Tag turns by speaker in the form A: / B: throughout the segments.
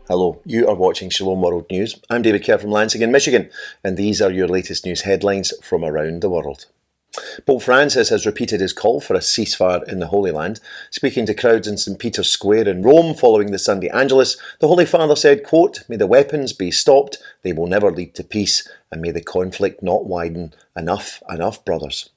A: Hello, you are watching Shalom World News. I'm David Kerr from Lansing in Michigan, and these are your latest news headlines from around the world. Pope Francis has repeated his call for a ceasefire in the Holy Land. Speaking to crowds in St. Peter's Square in Rome following the Sunday Angelus, the Holy Father said, quote, "May the weapons be stopped, they will never lead to peace, and may the conflict not widen. Enough, brothers."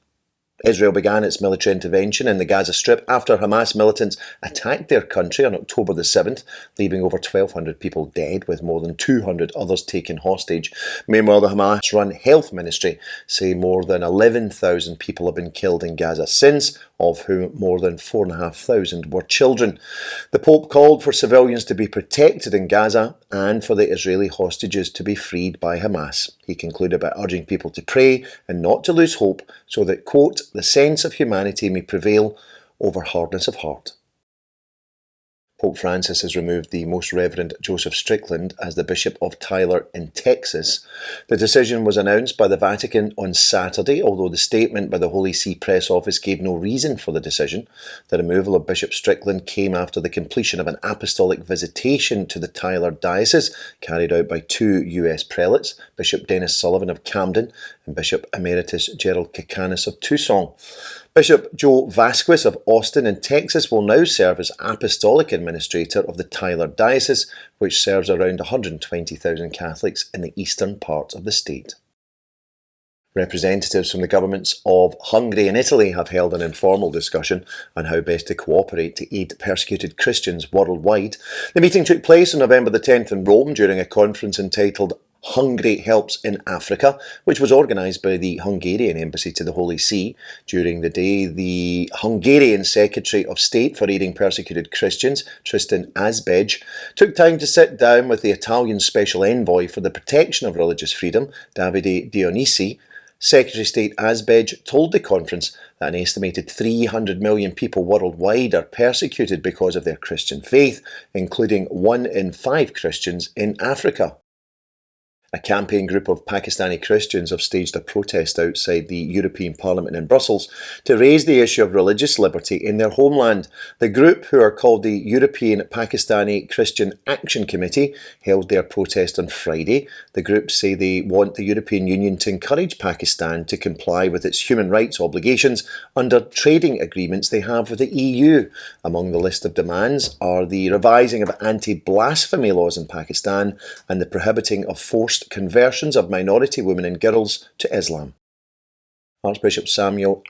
A: Israel began its military intervention in the Gaza Strip after Hamas militants attacked their country on October the 7th, leaving over 1,200 people dead with more than 200 others taken hostage. Meanwhile, the Hamas-run health ministry say more than 11,000 people have been killed in Gaza since, of whom more than 4,500 were children. The Pope called for civilians to be protected in Gaza and for the Israeli hostages to be freed by Hamas. He concluded by urging people to pray and not to lose hope so that, quote, "the sense of humanity may prevail over hardness of heart." Pope Francis has removed the Most Reverend Bishop Strickland as the Bishop of Tyler in Texas. The decision was announced by the Vatican on Saturday, although the statement by the Holy See Press Office gave no reason for the decision. The removal of Bishop Strickland came after the completion of an apostolic visitation to the Tyler diocese, carried out by two US prelates, Bishop Dennis Sullivan of Camden and Bishop Emeritus Gerald Kakanis of Tucson. Bishop Joe Vasquez of Austin in Texas will now serve as Apostolic Administrator of the Tyler Diocese, which serves around 120,000 Catholics in the eastern part of the state. Representatives from the governments of Hungary and Italy have held an informal discussion on how best to cooperate to aid persecuted Christians worldwide. The meeting took place on November the 10th in Rome during a conference entitled Hungary Helps in Africa, which was organised by the Hungarian Embassy to the Holy See. During the day, the Hungarian Secretary of State for Aiding Persecuted Christians, Tristan Azbej, took time to sit down with the Italian Special Envoy for the Protection of Religious Freedom, Davide Dionisi. Secretary of State Azbej told the conference that an estimated 300 million people worldwide are persecuted because of their Christian faith, including 1 in 5 Christians in Africa. A campaign group of Pakistani Christians have staged a protest outside the European Parliament in Brussels to raise the issue of religious liberty in their homeland. The group, who are called the European Pakistani Christian Action Committee, held their protest on Friday. The group say they want the European Union to encourage Pakistan to comply with its human rights obligations under trading agreements they have with the EU. Among the list of demands are the revising of anti-blasphemy laws in Pakistan and the prohibiting of forced conversions of minority women and girls to Islam. Archbishop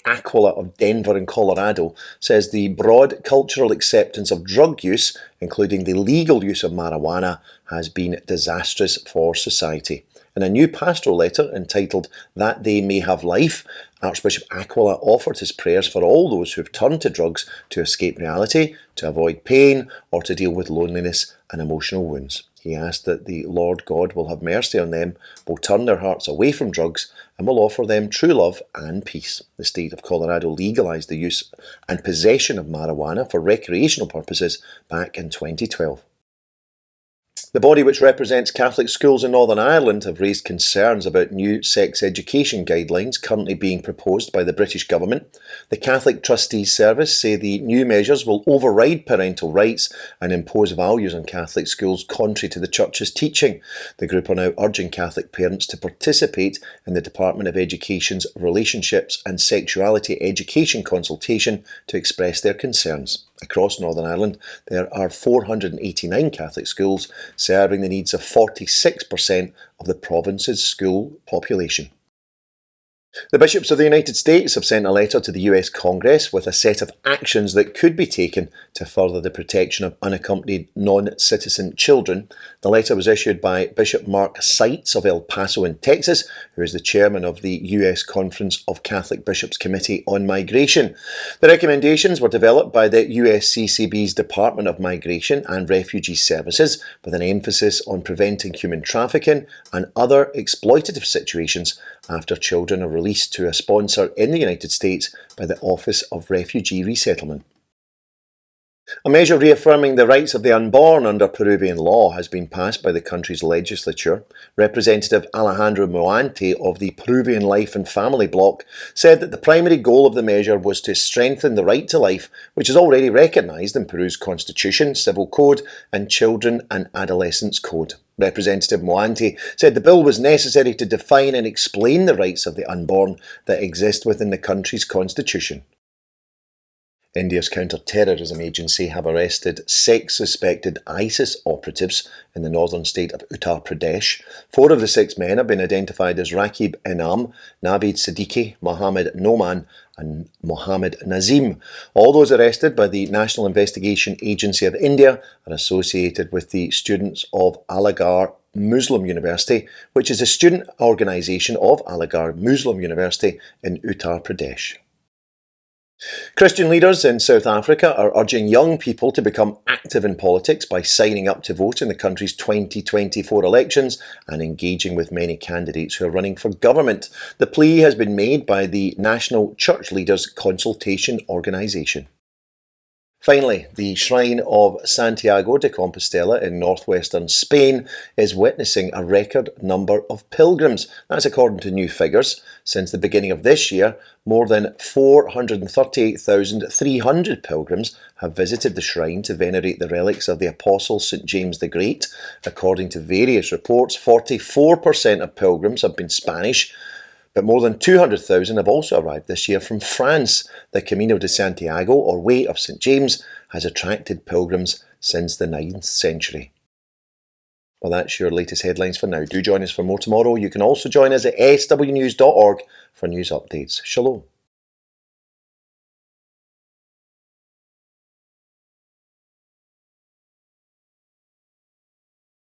A: Aquila of Denver in Colorado says the broad cultural acceptance of drug use, including the legal use of marijuana, has been disastrous for society. In a new pastoral letter entitled "That They May Have Life," Archbishop Aquila offered his prayers for all those who have turned to drugs to escape reality, to avoid pain, or to deal with loneliness and emotional wounds. He asked that the Lord God will have mercy on them, will turn their hearts away from drugs, and will offer them true love and peace. The state of Colorado legalized the use and possession of marijuana for recreational purposes back in 2012. The body which represents Catholic schools in Northern Ireland have raised concerns about new sex education guidelines currently being proposed by the British government. The Catholic Trustees Service say the new measures will override parental rights and impose values on Catholic schools contrary to the Church's teaching. The group are now urging Catholic parents to participate in the Department of Education's Relationships and Sexuality Education consultation to express their concerns. Across Northern Ireland, there are 489 Catholic schools, serving the needs of 46% of the province's school population. The bishops of the United States have sent a letter to the US Congress with a set of actions that could be taken to further the protection of unaccompanied non-citizen children. The letter was issued by Bishop Mark Seitz of El Paso in Texas, who is the chairman of the US Conference of Catholic Bishops Committee on Migration. The recommendations were developed by the USCCB's Department of Migration and Refugee Services, with an emphasis on preventing human trafficking and other exploitative situations after children are released to a sponsor in the United States by the Office of Refugee Resettlement. A measure reaffirming the rights of the unborn under Peruvian law has been passed by the country's legislature. Representative Alejandro Moante of the Peruvian Life and Family Bloc said that the primary goal of the measure was to strengthen the right to life, which is already recognised in Peru's constitution, civil code and children and adolescents code. Representative Moante said the bill was necessary to define and explain the rights of the unborn that exist within the country's constitution. India's counter-terrorism agency have arrested 6 suspected ISIS operatives in the northern state of Uttar Pradesh. 4 of the 6 men have been identified as Rakib Enam, Naveed Siddiqui, Mohammed Noman and Mohammed Nazim. All those arrested by the National Investigation Agency of India are associated with the students of Aligarh Muslim University, which is a student organisation of Aligarh Muslim University in Uttar Pradesh. Christian leaders in South Africa are urging young people to become active in politics by signing up to vote in the country's 2024 elections and engaging with many candidates who are running for government. The plea has been made by the National Church Leaders Consultation Organisation. Finally, the Shrine of Santiago de Compostela in northwestern Spain is witnessing a record number of pilgrims. That's according to new figures. Since the beginning of this year, more than 438,300 pilgrims have visited the shrine to venerate the relics of the Apostle St. James the Great. According to various reports, 44% of pilgrims have been Spanish, but more than 200,000 have also arrived this year from France. The Camino de Santiago, or Way of St. James, has attracted pilgrims since the 9th century. Well, that's your latest headlines for now. Do join us for more tomorrow. You can also join us at swnews.org for news updates. Shalom.